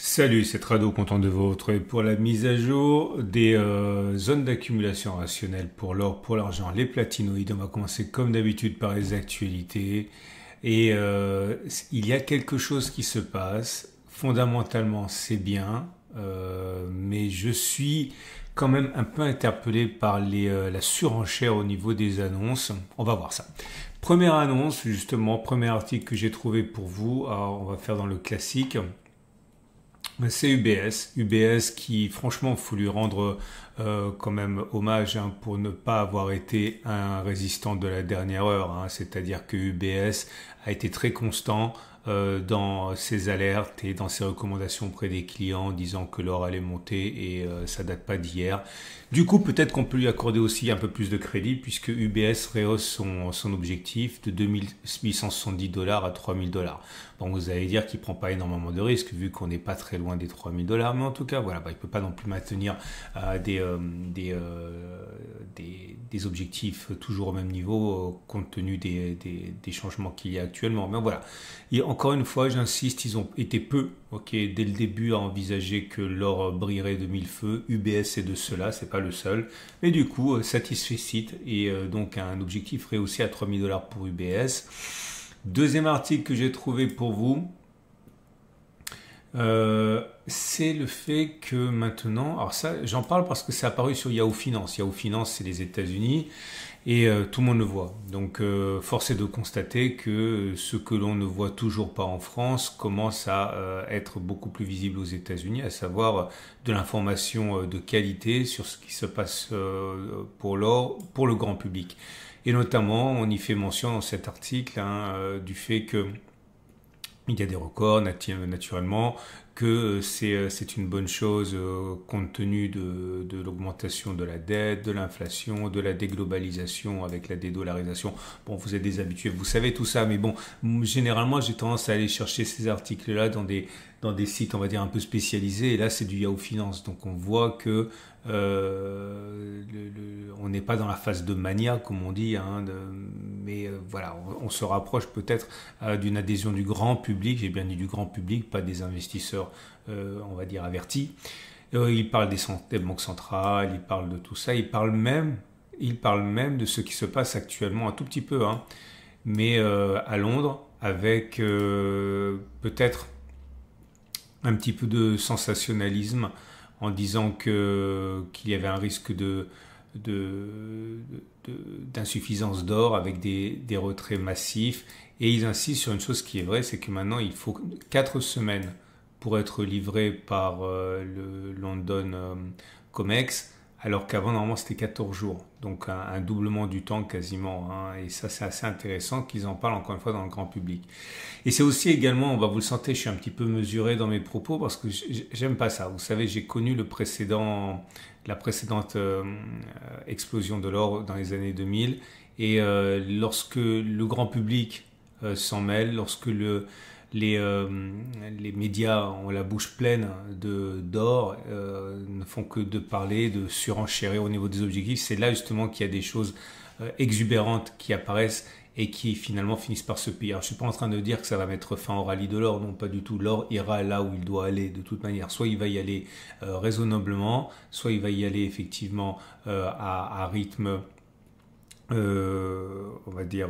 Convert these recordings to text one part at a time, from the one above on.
Salut, c'est Trado, content de vous retrouver pour la mise à jour des zones d'accumulation rationnelle pour l'or, pour l'argent, les platinoïdes. On va commencer comme d'habitude par les actualités. Et il y a quelque chose qui se passe. Fondamentalement, c'est bien, mais je suis quand même un peu interpellé par la surenchère au niveau des annonces. On va voir ça. Première annonce, justement, premier article que j'ai trouvé pour vous. Alors, on va faire dans le classique. C'est UBS. UBS qui, franchement, faut lui rendre quand même hommage hein, pour ne pas avoir été un résistant de la dernière heure. Hein. C'est-à-dire que UBS a été très constant dans ses alertes et dans ses recommandations auprès des clients, disant que l'or allait monter et ça date pas d'hier. Du coup, peut-être qu'on peut lui accorder aussi un peu plus de crédit puisque UBS rehausse son objectif de 2870 dollars à 3000 dollars. Bon, vous allez dire qu'il prend pas énormément de risques vu qu'on n'est pas très loin des 3000 dollars, mais en tout cas, voilà, il peut pas non plus maintenir des objectifs toujours au même niveau compte tenu des changements qu'il y a actuellement. Mais voilà. Et encore une fois, j'insiste, ils ont été peu, ok, dès le début à envisager que l'or brillerait de mille feux. UBS est de cela, c'est pas le seul. Mais du coup, satisfait site et donc un objectif rehaussé à 3000 dollars pour UBS. Deuxième article que j'ai trouvé pour vous, c'est le fait que maintenant, alors ça, j'en parle parce que c'est apparu sur Yahoo Finance. Yahoo Finance, c'est les États-Unis et tout le monde le voit. Donc, force est de constater que ce que l'on ne voit toujours pas en France commence à être beaucoup plus visible aux États-Unis, à savoir de l'information de qualité sur ce qui se passe pour l'or, pour le grand public. Et notamment, on y fait mention dans cet article hein, du fait que il y a des records naturellement, que c'est une bonne chose compte tenu de l'augmentation de la dette, de l'inflation, de la déglobalisation avec la dédollarisation. Bon, vous êtes des habitués, vous savez tout ça, mais bon, généralement j'ai tendance à aller chercher ces articles-là dans des sites, on va dire, un peu spécialisés, et là c'est du Yahoo Finance, donc on voit que on n'est pas dans la phase de mania, comme on dit, hein, mais voilà, on se rapproche peut-être d'une adhésion du grand public, j'ai bien dit du grand public, pas des investisseurs, on va dire, avertis. Il parle des banques centrales, il parle de tout ça, il parle même de ce qui se passe actuellement, un tout petit peu, hein, mais à Londres, avec peut-être un petit peu de sensationnalisme en disant qu'il y avait un risque de- d'insuffisance d'or avec des retraits massifs. Et ils insistent sur une chose qui est vraie, c'est que maintenant il faut 4 semaines pour être livré par le London COMEX, alors qu'avant normalement c'était 14 jours. Donc un doublement du temps quasiment. Hein. Et ça c'est assez intéressant qu'ils en parlent encore une fois dans le grand public. Et c'est aussi également, on va vous le sentir, je suis un petit peu mesuré dans mes propos parce que j'aime pas ça. Vous savez, j'ai connu la précédente explosion de l'or dans les années 2000 et lorsque le grand public s'en mêle, lorsque les, euh, les médias ont la bouche pleine d'or, ne font que de parler, de surenchérir au niveau des objectifs, c'est là justement qu'il y a des choses exubérantes qui apparaissent et qui finalement finissent par se payer. Alors, je suis pas en train de dire que ça va mettre fin au rallye de l'or, non pas du tout. L'or ira là où il doit aller de toute manière. Soit il va y aller raisonnablement, soit il va y aller effectivement à rythme, on va dire,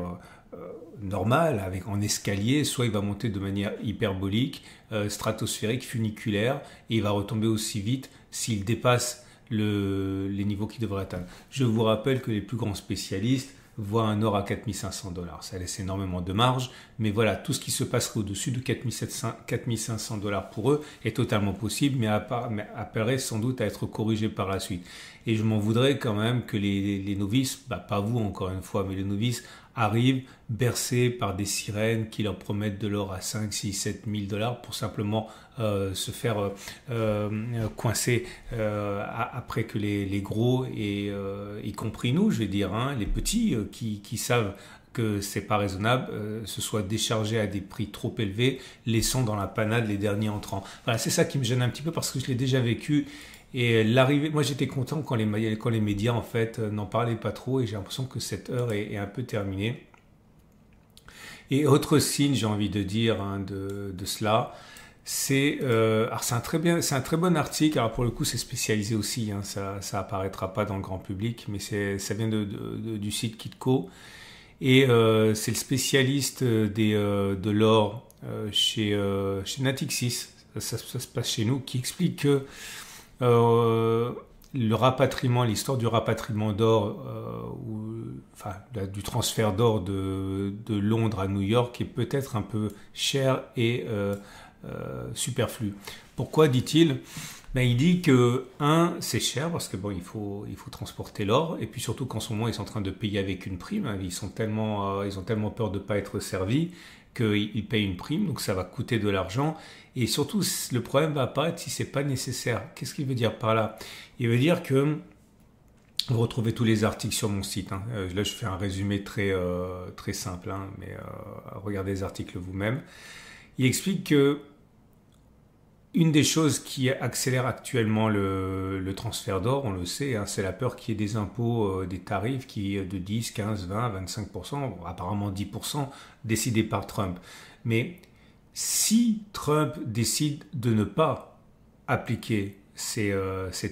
normal, avec en escalier, soit il va monter de manière hyperbolique, stratosphérique, funiculaire, et il va retomber aussi vite s'il dépasse les niveaux qu'il devrait atteindre. Je vous rappelle que les plus grands spécialistes voient un or à 4500 dollars. Ça laisse énormément de marge, mais voilà, tout ce qui se passerait au-dessus de 4500 dollars pour eux est totalement possible, mais apparaît sans doute à être corrigé par la suite. Et je m'en voudrais quand même que les novices, pas vous encore une fois, mais les novices arrivent bercés par des sirènes qui leur promettent de l'or à 5, 6, 7 000 dollars pour simplement se faire coincer après que les gros, et y compris nous, je vais dire, hein, les petits qui savent que c'est pas raisonnable, se soient déchargés à des prix trop élevés, laissant dans la panade les derniers entrants. Voilà, c'est ça qui me gêne un petit peu parce que je l'ai déjà vécu. Et l'arrivée, moi j'étais content quand les médias en fait n'en parlaient pas trop et j'ai l'impression que cette heure est un peu terminée. Et autre signe, j'ai envie de dire, hein, de cela, alors c'est un très bon article. Alors pour le coup, c'est spécialisé aussi, hein, ça apparaîtra pas dans le grand public, mais ça vient du site Kitco. Et c'est le spécialiste de l'or chez Natixis, ça se passe chez nous, qui explique que le rapatriement, l'histoire du rapatriement d'or, du transfert d'or de Londres à New York est peut-être un peu cher et superflu. Pourquoi, dit-il? Ben, il dit que, c'est cher parce que bon, il faut transporter l'or, et puis surtout qu'en ce moment, ils sont en train de payer avec une prime, hein. Ils ont tellement peur de ne pas être servis qu'ils payent une prime, donc ça va coûter de l'argent. Et surtout, le problème va apparaître si c'est pas nécessaire. Qu'est-ce qu'il veut dire par là? Il veut dire que vous retrouvez tous les articles sur mon site, hein. Là, je fais un résumé très simple, hein, mais regardez les articles vous-même. Il explique que une des choses qui accélère actuellement le transfert d'or, on le sait, hein, c'est la peur qu'il y ait des impôts, des tarifs de 10, 15, 20, 25%, bon, apparemment 10% décidés par Trump. Mais si Trump décide de ne pas appliquer ces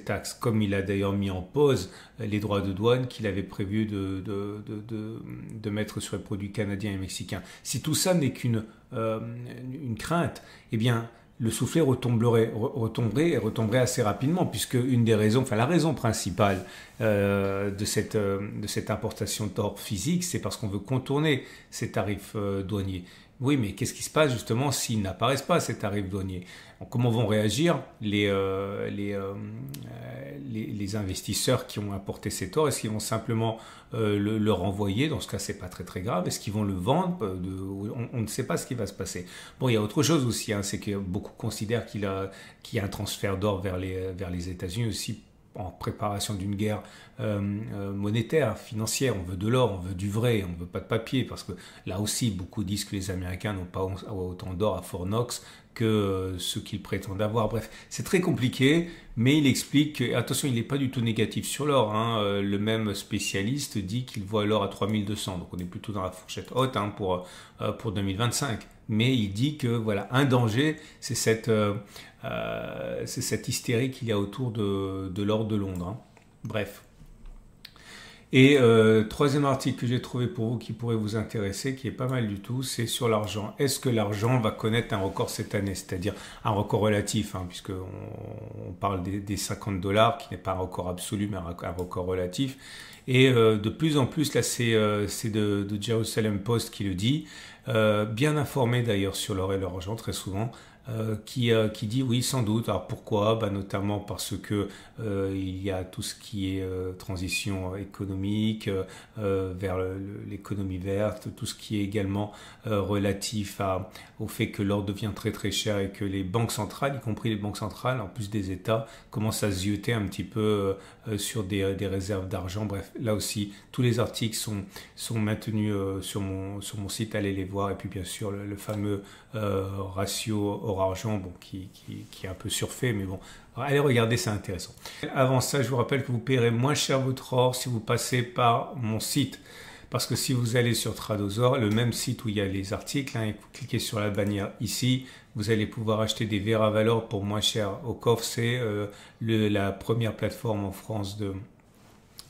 taxes, comme il a d'ailleurs mis en pause les droits de douane qu'il avait prévu de mettre sur les produits canadiens et mexicains, si tout ça n'est qu'une crainte, eh bien le soufflet retomberait assez rapidement, puisque une des raisons, la raison principale de cette importation d'or physique, c'est parce qu'on veut contourner ces tarifs douaniers. Oui, mais qu'est-ce qui se passe justement s'ils n'apparaissent pas, ces tarifs douaniers? Comment vont réagir les investisseurs qui ont apporté cet or? Est-ce qu'ils vont simplement le renvoyer? Dans ce cas, c'est pas très grave. Est-ce qu'ils vont le vendre? On ne sait pas ce qui va se passer. Bon, il y a autre chose aussi, hein, c'est que beaucoup considèrent qu'il y a un transfert d'or vers les États-Unis aussi, en préparation d'une guerre monétaire, financière. On veut de l'or, on veut du vrai, on ne veut pas de papier, parce que là aussi, beaucoup disent que les Américains n'ont pas autant d'or à Fort Knox que ce qu'ils prétendent avoir. Bref, c'est très compliqué, mais il explique que, attention, il n'est pas du tout négatif sur l'or, hein. Le même spécialiste dit qu'il voit l'or à 3200, donc on est plutôt dans la fourchette haute, hein, pour 2025. Mais il dit que voilà, un danger, c'est cette hystérie qu'il y a autour de l'or de Londres, hein. Bref. Et troisième article que j'ai trouvé pour vous qui pourrait vous intéresser, qui est pas mal du tout, c'est sur l'argent. Est-ce que l'argent va connaître un record cette année? C'est-à-dire un record relatif, hein, puisqu'on parle des $50, qui n'est pas un record absolu, mais un record relatif. Et de plus en plus, là c'est de Jerusalem Post qui le dit, bien informé d'ailleurs sur l'or et l'argent très souvent, qui dit oui, sans doute. Alors pourquoi? Notamment parce que il y a tout ce qui est transition économique vers l'économie verte, tout ce qui est également relatif au fait que l'or devient très cher et que les banques centrales, y compris les banques centrales, en plus des États, commencent à zioter un petit peu sur des réserves d'argent. Bref, là aussi, tous les articles sont maintenus sur mon site, allez les voir. Et puis bien sûr, le fameux ratio or-argent, bon, qui est un peu surfait, mais bon, allez regarder, c'est intéressant. Avant ça, je vous rappelle que vous paierez moins cher votre or si vous passez par mon site. Parce que si vous allez sur Tradosor, le même site où il y a les articles, hein, et vous cliquez sur la bannière ici, vous allez pouvoir acheter des Veravalor pour moins cher. Ocoff, c'est la première plateforme en France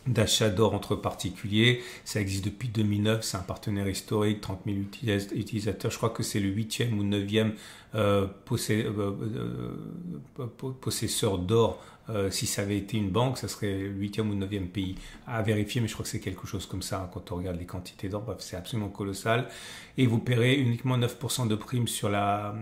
d'achat d'or entre particuliers. Ça existe depuis 2009, c'est un partenaire historique, 30 000 utilisateurs. Je crois que c'est le 8e ou 9e possesseur d'or. Si ça avait été une banque, ça serait le 8e ou 9e pays à vérifier, mais je crois que c'est quelque chose comme ça, hein, quand on regarde les quantités d'or. Bref, c'est absolument colossal. Et vous paierez uniquement 9% de prime sur la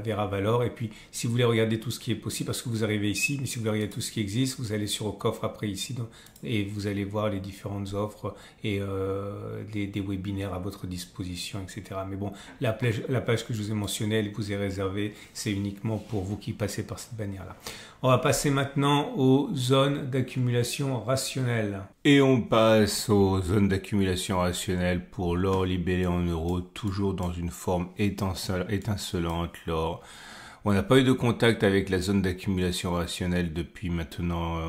Veravalor. Et puis, si vous voulez regarder tout ce qui est possible, parce que vous arrivez ici, mais si vous voulez regarder tout ce qui existe, vous allez sur Ocoff après ici, et vous allez voir les différentes offres et des webinaires à votre disposition, etc. Mais bon, la page que je vous ai mentionnée, elle vous est réservée, c'est uniquement pour vous qui passez par cette bannière-là. On va passer maintenant aux zones d'accumulation rationnelle. Et on passe aux zones d'accumulation rationnelle pour l'or libellé en euros, toujours dans une forme étincelante. L'or, On n'a pas eu de contact avec la zone d'accumulation rationnelle depuis maintenant,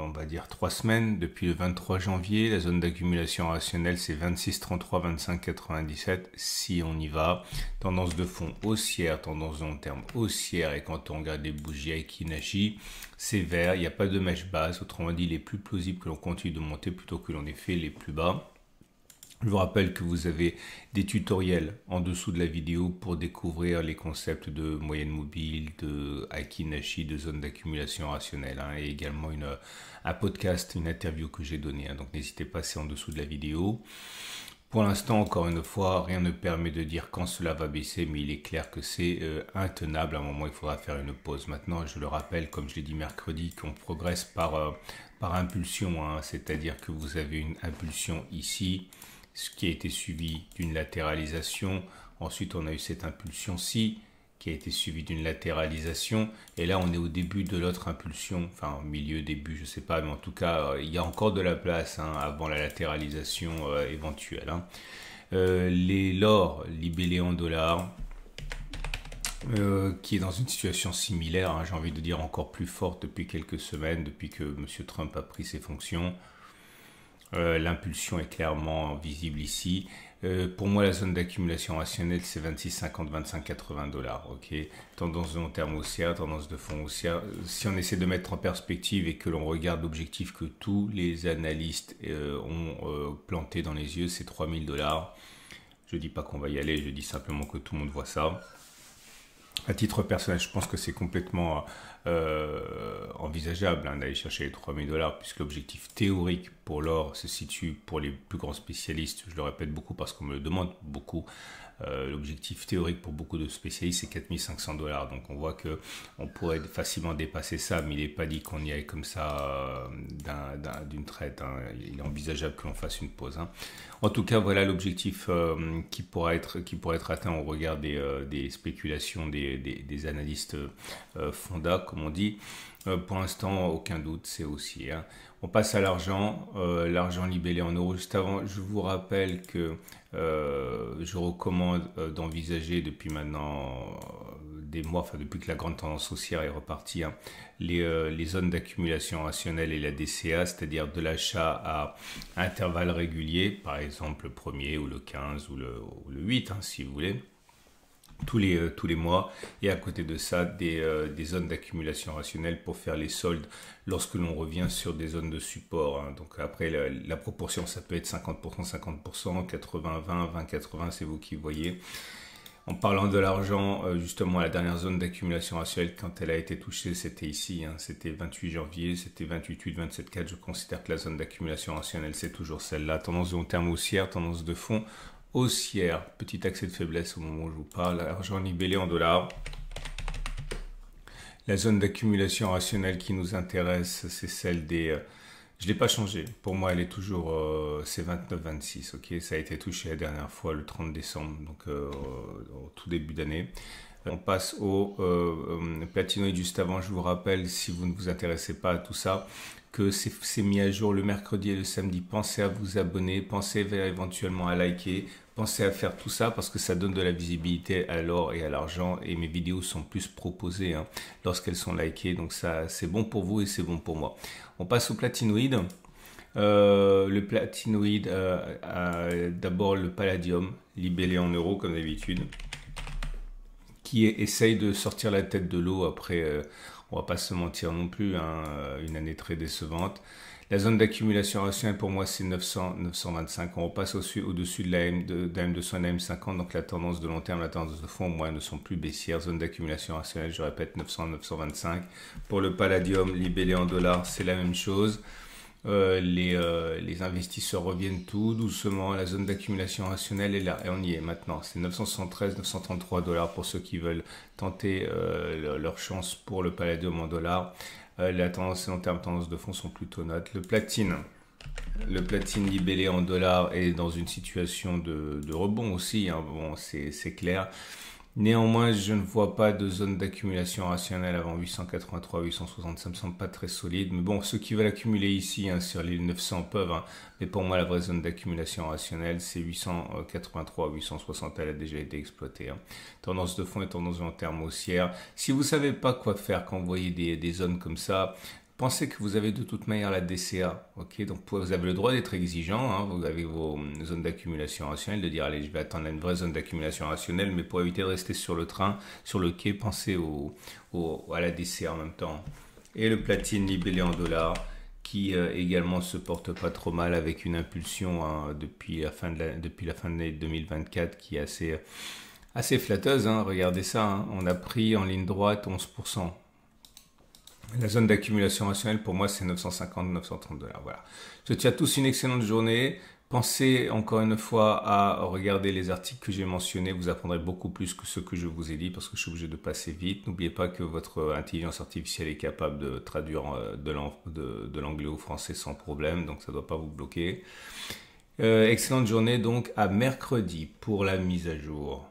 on va dire 3 semaines, depuis le 23 janvier. La zone d'accumulation rationnelle, c'est 26, 33, 25, 97. Si on y va, tendance de fond haussière, tendance de long terme haussière. Et quand on regarde les bougies Aiki-Nashi, c'est vert, il n'y a pas de mèche basse. Autrement dit, il est plus plausible que l'on continue de monter plutôt que l'on ait fait les plus bas. Je vous rappelle que vous avez des tutoriels en dessous de la vidéo pour découvrir les concepts de moyenne mobile, de Aiki-Nashi, de zone d'accumulation rationnelle, et également un podcast, une interview que j'ai donnée. Donc n'hésitez pas, c'est en dessous de la vidéo. Pour l'instant, encore une fois, rien ne permet de dire quand cela va baisser, mais il est clair que c'est intenable. À un moment, il faudra faire une pause. Maintenant, je le rappelle, comme je l'ai dit mercredi, qu'on progresse par impulsion, c'est-à-dire que vous avez une impulsion ici, ce qui a été suivi d'une latéralisation. Ensuite, on a eu cette impulsion-ci qui a été suivie d'une latéralisation. Et là, on est au début de l'autre impulsion, enfin au milieu, début, je ne sais pas, mais en tout cas, il y a encore de la place avant la latéralisation éventuelle. L'or libellé en dollars, qui est dans une situation similaire, j'ai envie de dire encore plus forte depuis quelques semaines, depuis que M. Trump a pris ses fonctions. L'impulsion est clairement visible ici. Pour moi, la zone d'accumulation rationnelle, c'est 26, 50, 25, 80 dollars. Okay, tendance de long terme haussière, tendance de fond haussière. Si on essaie de mettre en perspective et que l'on regarde l'objectif que tous les analystes ont planté dans les yeux, c'est 3000 dollars. Je ne dis pas qu'on va y aller, je dis simplement que tout le monde voit ça. À titre personnel, je pense que c'est complètement envisageable d'aller chercher les 3000 dollars, puisque l'objectif théorique pour l'or se situe pour les plus grands spécialistes, je le répète beaucoup parce qu'on me le demande beaucoup, l'objectif théorique pour beaucoup de spécialistes c'est 4500 dollars. Donc on voit que on pourrait facilement dépasser ça, mais il n'est pas dit qu'on y aille comme ça d'une traite. Il est envisageable que l'on fasse une pause. En tout cas, voilà l'objectif qui pourrait être atteint au regard des spéculations des analystes fonda, comme on dit. Pour l'instant, aucun doute, c'est haussier. On passe à l'argent, l'argent libellé en euros. Juste avant, je vous rappelle que je recommande d'envisager depuis maintenant des mois, enfin depuis que la grande tendance haussière est repartie, les zones d'accumulation rationnelle et la DCA, c'est-à-dire de l'achat à intervalles réguliers, par exemple le 1er ou le 15 ou le 8, si vous voulez. Tous les mois, et à côté de ça des zones d'accumulation rationnelle pour faire les soldes lorsque l'on revient sur des zones de support. Donc après la proportion, ça peut être 50%, 50%, 80, 20, 20, 80, c'est vous qui voyez. En parlant de l'argent, justement la dernière zone d'accumulation rationnelle, quand elle a été touchée, c'était ici, c'était 28 janvier, c'était 28,8, 27,4. Je considère que la zone d'accumulation rationnelle, c'est toujours celle-là. Tendance de long terme haussière, tendance de fond haussière, petit accès de faiblesse au moment où je vous parle, argent libellé en dollars. La zone d'accumulation rationnelle qui nous intéresse, c'est celle des... je ne l'ai pas changé, pour moi elle est toujours... c'est 29,26, ok, ça a été touché la dernière fois le 30 décembre, donc au tout début d'année. On passe au platinoïde juste avant. Je vous rappelle, si vous ne vous intéressez pas à tout ça, que c'est mis à jour le mercredi et le samedi. Pensez à vous abonner, pensez éventuellement à liker, pensez à faire tout ça parce que ça donne de la visibilité à l'or et à l'argent, et mes vidéos sont plus proposées lorsqu'elles sont likées. Donc ça, c'est bon pour vous et c'est bon pour moi. On passe au platinoïde. Le platinoïde, d'abord le palladium, libellé en euros comme d'habitude, qui essaye de sortir la tête de l'eau après, on va pas se mentir non plus, une année très décevante. La zone d'accumulation rationnelle pour moi c'est 900, 925. On repasse au-dessus de la M200 et la M50, donc la tendance de long terme, la tendance de fond au moins ne sont plus baissières. Zone d'accumulation rationnelle, je répète, 900, 925. Pour le palladium libellé en dollars, c'est la même chose. Les investisseurs reviennent tout doucement. La zone d'accumulation rationnelle est là et on y est maintenant. C'est 973, 933 dollars pour ceux qui veulent tenter leur chance pour le palladium en dollars. La tendance long terme, tendance de fond sont plutôt neutres. Le platine libellé en dollars est dans une situation de rebond aussi. Bon, c'est clair. Néanmoins, je ne vois pas de zone d'accumulation rationnelle avant 883, 860, ça me semble pas très solide. Mais bon, ceux qui veulent accumuler ici, hein, sur l'île 900 peuvent, hein. Mais pour moi, la vraie zone d'accumulation rationnelle, c'est 883, 860, elle a déjà été exploitée, hein. Tendance de fond et tendance de long terme haussière. Si vous savez pas quoi faire quand vous voyez des zones comme ça, pensez que vous avez de toute manière la DCA, ok? Donc vous avez le droit d'être exigeant, hein. Vous avez vos zones d'accumulation rationnelle, de dire allez, je vais attendre une vraie zone d'accumulation rationnelle, mais pour éviter de rester sur le train, sur le quai, pensez à la DCA en même temps. Et le platine libellé en dollars, qui également se porte pas trop mal avec une impulsion, hein, depuis la fin de l'année 2024 qui est assez flatteuse, hein. Regardez ça, hein. On a pris en ligne droite 11%. La zone d'accumulation rationnelle, pour moi, c'est 950, 930 dollars. Voilà. Je vous souhaite à tous une excellente journée. Pensez encore une fois à regarder les articles que j'ai mentionnés. Vous apprendrez beaucoup plus que ce que je vous ai dit parce que je suis obligé de passer vite. N'oubliez pas que votre intelligence artificielle est capable de traduire de l'anglais au français sans problème. Donc, ça ne doit pas vous bloquer. Excellente journée donc à mercredi pour la mise à jour.